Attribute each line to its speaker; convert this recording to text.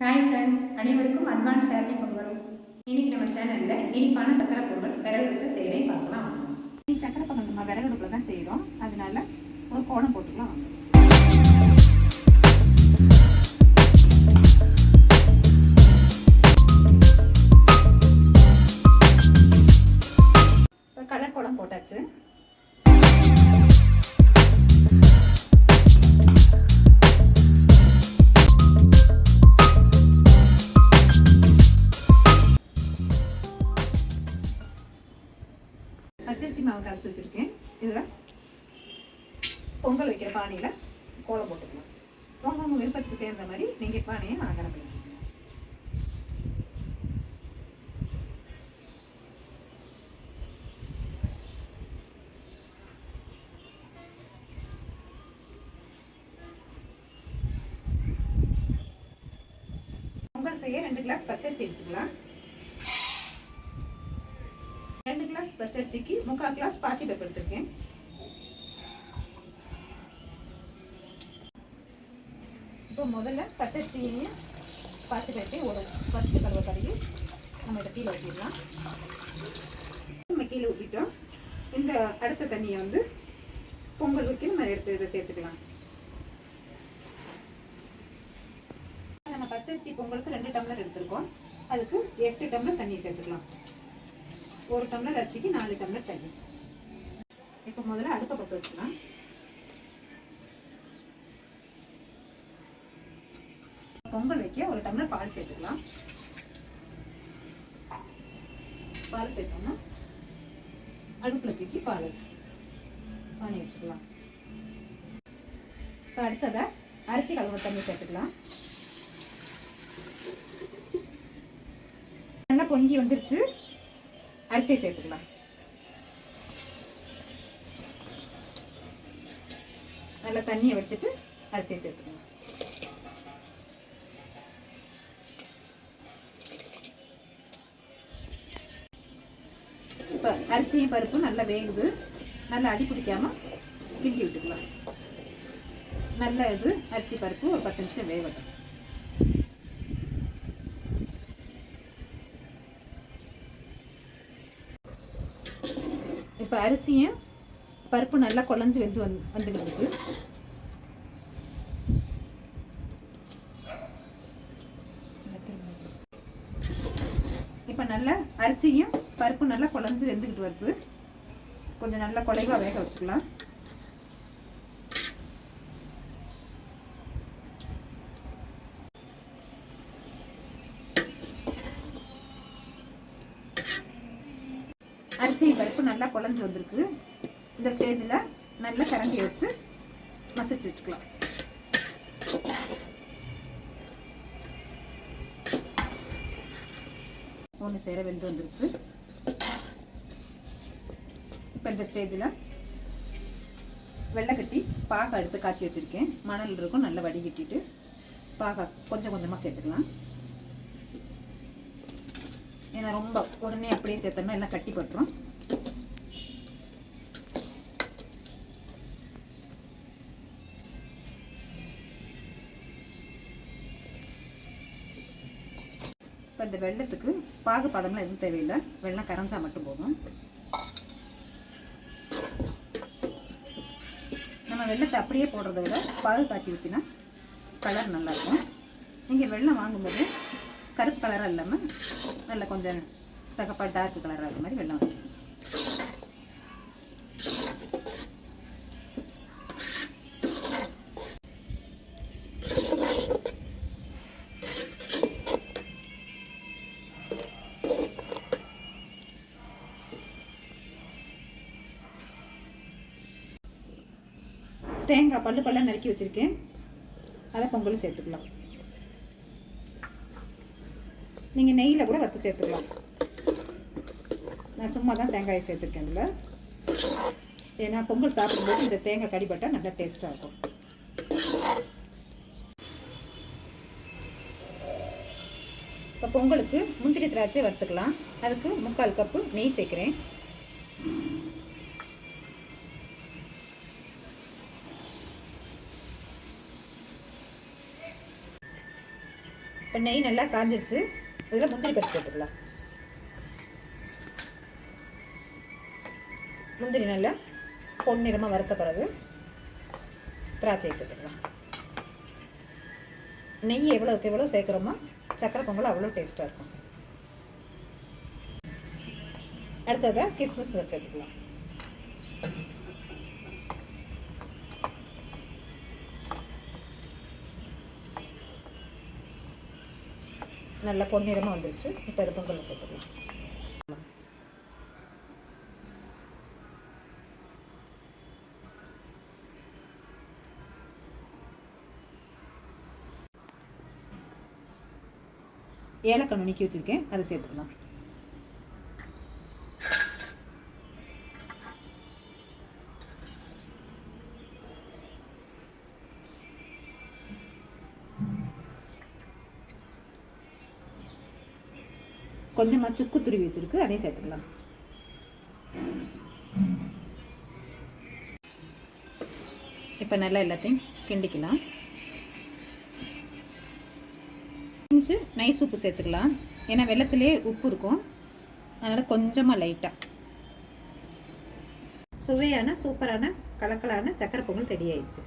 Speaker 1: Hi friends, அனைவருக்கும் advance happy Pongal. இன்னைக்கு நம்ம சேனலில் இனிப்பான சக்கரை பொங்கல் விறகுடுப்பில் செய்கிறேன் பார்க்கலாம். இன்னைக்கு சக்கரை பொங்கல் நம்ம விறகுடுப்பில் தான் செய்கிறோம், அதனால ஒரு கோலம் போட்டுக்கலாம். கலர் கோலம் போட்டாச்சு. பச்சரிசி மாவு கரைச்சி வச்சுருக்கேன். இதில் பொங்கல் வைக்கிற பானையில் கோலம் போட்டுக்கலாம். உங்கள் விருப்பத்துக்கு தேர்ந்த மாதிரி நீங்கள் பானையை அலங்காரம் பண்ணிக்கலாம். பொங்கல் செய்ய 2 கிளாஸ் பச்சரிசி எடுத்துக்கலாம். 2 கிளாஸ் பச்சரிசிக்கு 3/4 கிளாஸ் பாசிப்பருப்பு எடுத்துருக்கேன். இப்போ முதல்ல பச்சரிசியையும் பாசிப்பருப்பையும் ஒரு ஃபஸ்ட்டு கழுவ கழுவி நம்ம இதை கீழே ஊற்றிடலாம். நம்ம கீழே ஊற்றிட்டோம். இந்த அடுத்த தண்ணியை வந்து பொங்கல் ஊற்றி நம்ம எடுத்து இதை சேர்த்துக்கலாம். நம்ம பச்சரிசி பொங்கலுக்கு 2 டம்ளர் எடுத்துருக்கோம். அதுக்கு 8 டம்ளர் தண்ணி சேர்த்துக்கலாம். 1 டம்ளர் அரிசிக்கு 4 டம்ளர் தண்ணி. இப்போ முதல்ல அடுப்பை பற்ற வச்சுக்கலாம். பொங்கல் வைக்க 1 டம்ளர் பால் சேர்த்துக்கலாம். பால் சேர்த்தோம்னா அடுப்பில் தூக்கி பானை வச்சுக்கலாம். இப்போ அடுத்ததை அரிசி கழுவ தண்ணி சேர்த்துக்கலாம். நல்லா பொங்கி வந்துருச்சு. அரிசியை சேர்த்துக்கலாம். நல்லா தண்ணியை வச்சுட்டு அரிசியை சேர்த்துக்கலாம். இப்போ அரிசியும் பருப்பும் நல்லா வேகுது. நல்லா அடி பிடிக்காம கிண்டி விட்டுக்கலாம். நல்ல இது அரிசி பருப்பு ஒரு 10 நிமிஷம் வேகட்டும். இப்போ அரிசியும் பருப்பு நல்லா குழஞ்சி வந்துக்கிட்டு இருக்கு. இப்போ நல்லா அரிசியும் பருப்பு நல்லா குழஞ்சி வெந்துக்கிட்டு வருது. கொஞ்சம் நல்லா குலைவாக வேக வச்சுக்கலாம். அரிசி பருப்பு நல்லா குழஞ்சி வந்திருக்கு. இந்த ஸ்டேஜில் நல்லா கரண்டி வச்சு மசிச்சு விட்டுக்கலாம். ஒன்று சேர வெந்து வந்துருச்சு. இப்போ இந்த ஸ்டேஜில் வெள்ளைக்கட்டி பாகை எடுத்து காய்ச்சி வச்சுருக்கேன். மணல் இருக்கும், நல்லா வடிகட்டிட்டு பாகை கொஞ்சம் கொஞ்சமாக சேர்த்துக்கலாம். ஏன்னா ரொம்ப உடனே அப்படியே சேர்த்தோம்னா எல்லாம் கட்டி பட்டுரும். இப்போ இந்த வெள்ளத்துக்கு பாகு பதம்லாம் எதுவும் தேவையில்லை. வெள்ளம் கரைஞ்சா மட்டும் போதும். நம்ம வெள்ளத்தை அப்படியே போடுறத விட பாகு காய்ச்சி ஊற்றினா கலர் நல்லாயிருக்கும். நீங்கள் வெள்ளம் வாங்கும்போது கருப்பு கலராக இல்லாமல் நல்ல கொஞ்சம் சகப்பாக டார்க் கலராக இருக்கிற மாதிரி வெள்ளம் வைக்கணும். தேங்காய் பல்லாக நறுக்கி வச்சுருக்கேன். அதை பொங்கல் சேர்த்துக்கலாம். நீங்கள் நெய்யில் கூட வறுத்து சேர்த்துக்கலாம். நான் சும்மா தான் தேங்காயை சேர்த்துருக்கேன் இதில். ஏன்னா பொங்கல் சாப்பிடும்போது இந்த தேங்காய் கடிப்பட்டால் நல்லா டேஸ்ட்டாக இருக்கும். இப்போ பொங்கலுக்கு முந்திரி திராட்சை வறுத்துக்கலாம். அதுக்கு 3/4 கப்பு நெய் சேர்க்குறேன். இப்போ நெய் நல்லா காஞ்சிருச்சு. இதில் முந்திரி பருப்பு சேர்த்துக்கலாம். முந்திரி நல்லா பொன்னிறமாக வறுத்த பிறகு திராட்சை சேர்த்துக்கலாம். நெய் எவ்வளோக்கு எவ்வளோ சேர்க்குறோமோ சக்கரை பொங்கல் அவ்வளோ டேஸ்ட்டாக இருக்கும். அடுத்ததாக கிஸ்மிஸ் சேர்த்துக்கலாம். நல்லா பொன்னிறமாக வந்துடுச்சு. இப்போ இது பொங்கலில் சேர்த்துக்கலாம். ஏலக்காய் நுணுக்கி வச்சுருக்கேன், அதை சேர்த்துக்கலாம். கொஞ்சமாக சுக்கு துருவி வச்சுருக்கு, அதையும் சேர்த்துக்கலாம். இப்போ நல்லா எல்லாத்தையும் கிண்டிக்கலாம். கொஞ்சம் நைஸ் உப்பு சேர்த்துக்கலாம். ஏன்னா வெள்ளத்திலே உப்பு இருக்கும், அதனால் கொஞ்சமாக லைட்டாக. சுவையான சூப்பரான கலக்கலான சக்கரை பொங்கல் ரெடி ஆயிடுச்சு.